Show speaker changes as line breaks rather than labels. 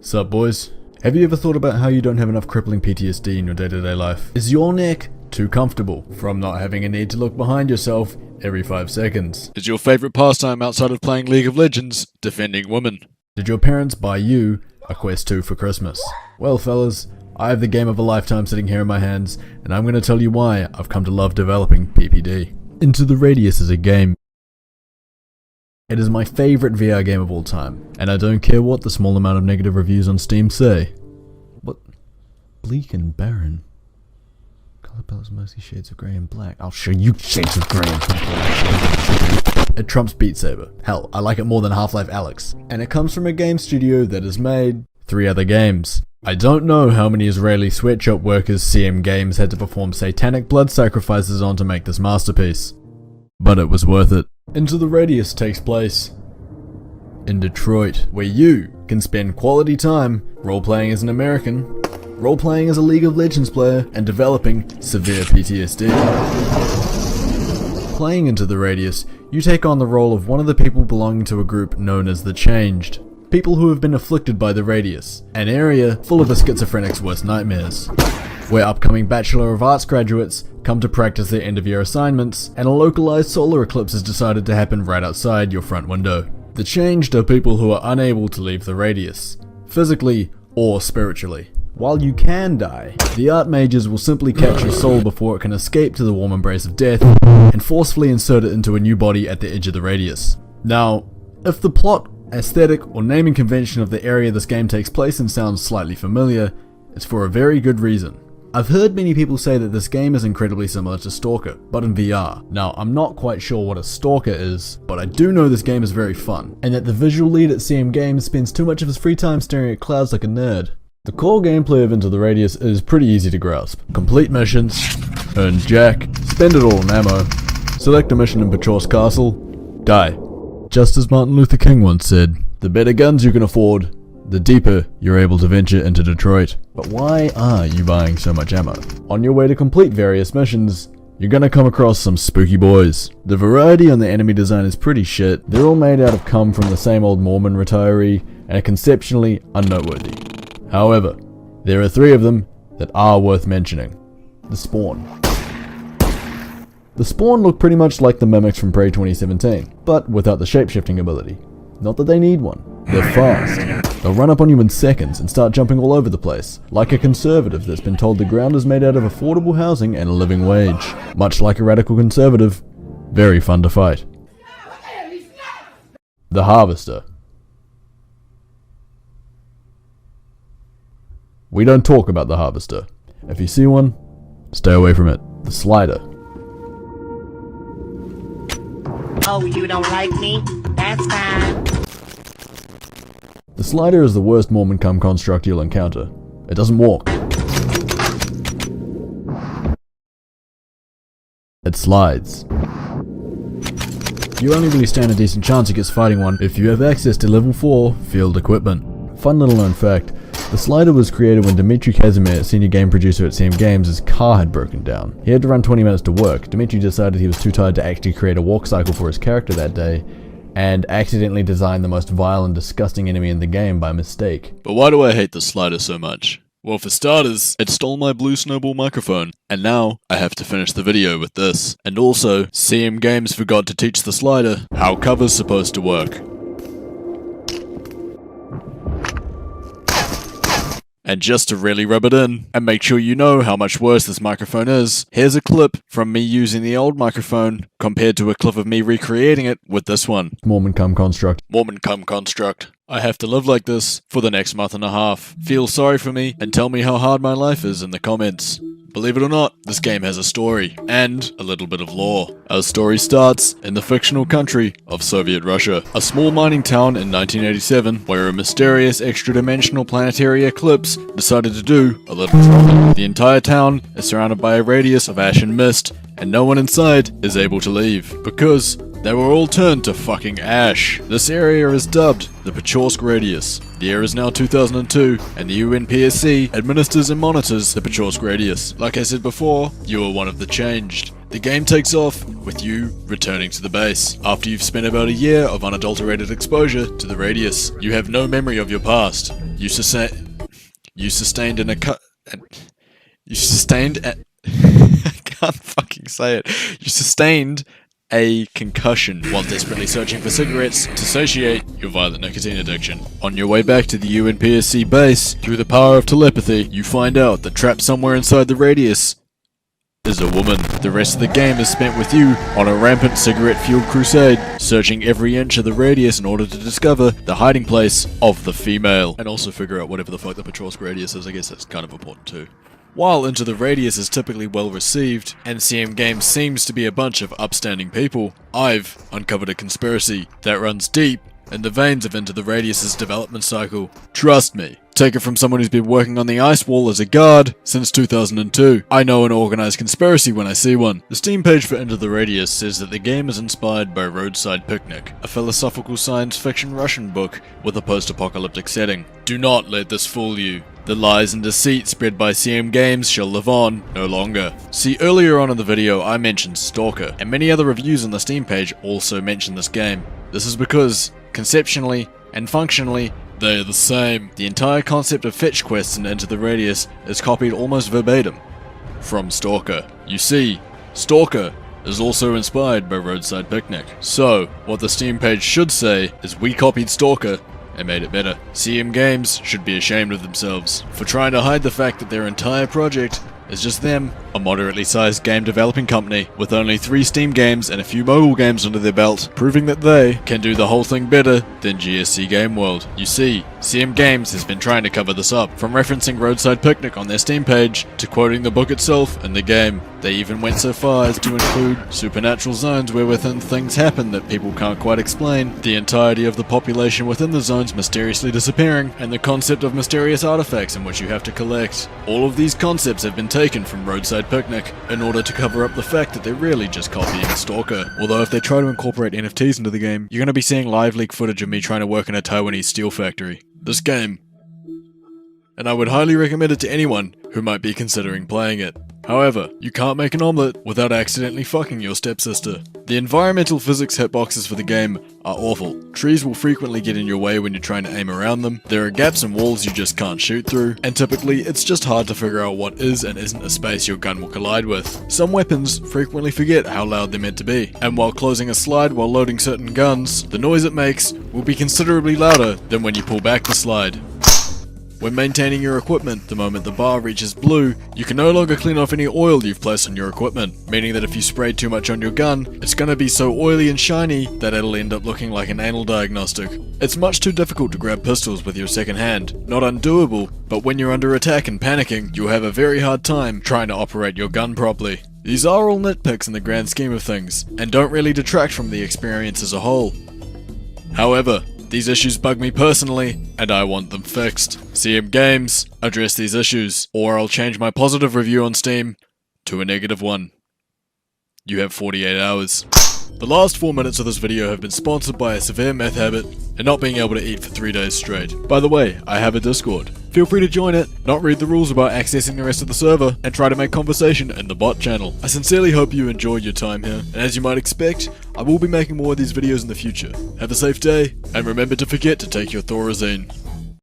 Sup boys? Have you ever thought about how you don't have enough crippling PTSD in your day-to-day life? Is your neck too comfortable from not having a need to look behind yourself every 5 seconds?
Is your favorite pastime outside of playing League of Legends defending women?
Did your parents buy you a Quest 2 for Christmas? Well fellas, I have the game of a lifetime sitting here in my hands, and I'm going to tell you why I've come to love developing PPD. Into the Radius is a game. It is my favourite VR game of all time, and I don't care what the small amount of negative reviews on Steam say. What? Bleak and barren. Colour palettes mostly shades of grey and black. I'll show you shades of grey and black. It trumps Beat Saber. Hell, I like it more than Half-Life Alyx. And it comes from a game studio that has made 3 other games. I don't know how many Israeli sweatshop workers CM Games had to perform satanic blood sacrifices on to make this masterpiece. But it was worth it. Into the Radius takes place in Detroit, where you can spend quality time role-playing as an American, role-playing as a League of Legends player, and developing severe PTSD. Playing Into the Radius, you take on the role of one of the people belonging to a group known as the Changed. People who have been afflicted by the Radius, an area full of a schizophrenic's worst nightmares, where upcoming Bachelor of Arts graduates come to practice their end-of-year assignments, and a localized solar eclipse is decided to happen right outside your front window. The Changed are people who are unable to leave the Radius, physically or spiritually. While you can die, the art mages will simply catch your soul before it can escape to the warm embrace of death, and forcefully insert it into a new body at the edge of the Radius. Now, if the plot, aesthetic, or naming convention of the area this game takes place in sounds slightly familiar, it's for a very good reason. I've heard many people say that this game is incredibly similar to s.t.a.l.k.e.r, but in VR. Now, I'm not quite sure what a stalker is, but I do know this game is very fun, and that the visual lead at CM Games spends too much of his free time staring at clouds like a nerd. The core gameplay of Into the Radius is pretty easy to grasp. Complete missions, earn jack, spend it all on ammo, select a mission in Pachore's castle, die. Just as Martin Luther King once said, the better guns you can afford, the deeper you're able to venture into Detroit. But why are you buying so much ammo? On your way to complete various missions, you're gonna come across some spooky boys. The variety on the enemy design is pretty shit. They're all made out of cum from the same old Mormon retiree, and are conceptually unnoteworthy. However, there are 3 of them that are worth mentioning. The Spawn. The Spawn look pretty much like the mimics from Prey 2017, but without the shape-shifting ability. Not that they need one. They're fast. They'll run up on you in seconds and start jumping all over the place, like a conservative that's been told the ground is made out of affordable housing and a living wage. Much like a radical conservative, very fun to fight. The Harvester. We don't talk about the Harvester. If you see one, stay away from it. The Slider.
Oh, you don't like me? That's fine.
The Slider is the worst Mormon cum construct you'll encounter. It doesn't walk. It slides. You only really stand a decent chance against fighting one if you have access to level 4 field equipment. Fun little known fact, the Slider was created when Dmitry Kazimir, senior game producer at CM Games' car had broken down. He had to run 20 minutes to work. Dmitry decided he was too tired to actually create a walk cycle for his character that day, and accidentally designed the most vile and disgusting enemy in the game by mistake.
But why do I hate the Slider so much? Well, for starters, it stole my blue snowball microphone, and now I have to finish the video with this. And also, CM Games forgot to teach the Slider how cover's supposed to work. And just to really rub it in, and make sure you know how much worse this microphone is, here's a clip from me using the old microphone, compared to a clip of me recreating it with this one.
Mormon cum construct.
Mormon cum construct. I have to live like this for the next month and a half. Feel sorry for me, and tell me how hard my life is in the comments. Believe it or not, this game has a story, and a little bit of lore. Our story starts in the fictional country of Soviet Russia, a small mining town in 1987 where a mysterious extra-dimensional planetary eclipse decided to do a little trouble. The entire town is surrounded by a radius of ash and mist, and no one inside is able to leave, because they were all turned to fucking ash. This area is dubbed the Pachore's Radius. The year is now 2002, and the UNPSC administers and monitors the Pachore's Radius. Like I said before, you are one of the Changed. The game takes off with you returning to the base. After you've spent about a year of unadulterated exposure to the radius, you have no memory of your past. You sustained I can't fucking say it. You sustained a concussion while desperately searching for cigarettes to satiate your violent nicotine addiction. On your way back to the UNPSC base, through the power of telepathy, you find out that trapped somewhere inside the radius is a woman. The rest of the game is spent with you on a rampant cigarette-fueled crusade, searching every inch of the radius in order to discover the hiding place of the female. And also figure out whatever the fuck the Petrovsk radius is. I guess that's kind of important too. While Into the Radius is typically well received, and CM Games seems to be a bunch of upstanding people, I've uncovered a conspiracy that runs deep in the veins of Into the Radius's development cycle. Trust me, take it from someone who's been working on the ice wall as a guard since 2002. I know an organized conspiracy when I see one. The Steam page for Into the Radius says that the game is inspired by Roadside Picnic, a philosophical science fiction Russian book with a post-apocalyptic setting. Do not let this fool you. The lies and deceit spread by CM Games shall live on no longer. See, earlier on in the video I mentioned s.t.a.l.k.e.r, and many other reviews on the Steam page also mention this game. This is because, conceptually and functionally, they are the same. The entire concept of fetch quests in Into the Radius is copied almost verbatim from s.t.a.l.k.e.r. You see, s.t.a.l.k.e.r is also inspired by Roadside Picnic. So, what the Steam page should say is we copied s.t.a.l.k.e.r and made it better. CM Games should be ashamed of themselves for trying to hide the fact that their entire project is just them, a moderately sized game developing company with only 3 Steam games and a few mobile games under their belt, proving that they can do the whole thing better than GSC Game World. You see, CM Games has been trying to cover this up, from referencing Roadside Picnic on their Steam page to quoting the book itself and the game. They even went so far as to include supernatural zones where within things happen that people can't quite explain, the entirety of the population within the zones mysteriously disappearing, and the concept of mysterious artifacts in which you have to collect. All of these concepts have been taken from Roadside Picnic in order to cover up the fact that they're really just copying s.t.a.l.k.e.r. Although if they try to incorporate NFTs into the game, you're going to be seeing live leak footage of me trying to work in a Taiwanese steel factory. This game. And I would highly recommend it to anyone who might be considering playing it. However, you can't make an omelette without accidentally fucking your stepsister. The environmental physics hitboxes for the game are awful. Trees will frequently get in your way when you're trying to aim around them, there are gaps in walls you just can't shoot through, and typically it's just hard to figure out what is and isn't a space your gun will collide with. Some weapons frequently forget how loud they're meant to be, and while closing a slide while loading certain guns, the noise it makes will be considerably louder than when you pull back the slide. When maintaining your equipment, the moment the bar reaches blue, you can no longer clean off any oil you've placed on your equipment, meaning that if you spray too much on your gun, it's gonna be so oily and shiny that it'll end up looking like an anal diagnostic. It's much too difficult to grab pistols with your second hand. Not undoable, but when you're under attack and panicking, you'll have a very hard time trying to operate your gun properly. These are all nitpicks in the grand scheme of things, and don't really detract from the experience as a whole. However, these issues bug me personally, and I want them fixed. CM Games, address these issues, or I'll change my positive review on Steam to a -1. You have 48 hours. The last 4 minutes of this video have been sponsored by a severe meth habit and not being able to eat for 3 days straight. By the way, I have a Discord. Feel free to join it, not read the rules about accessing the rest of the server, and try to make conversation in the bot channel. I sincerely hope you enjoyed your time here, and as you might expect, I will be making more of these videos in the future. Have a safe day, and remember to forget to take your Thorazine.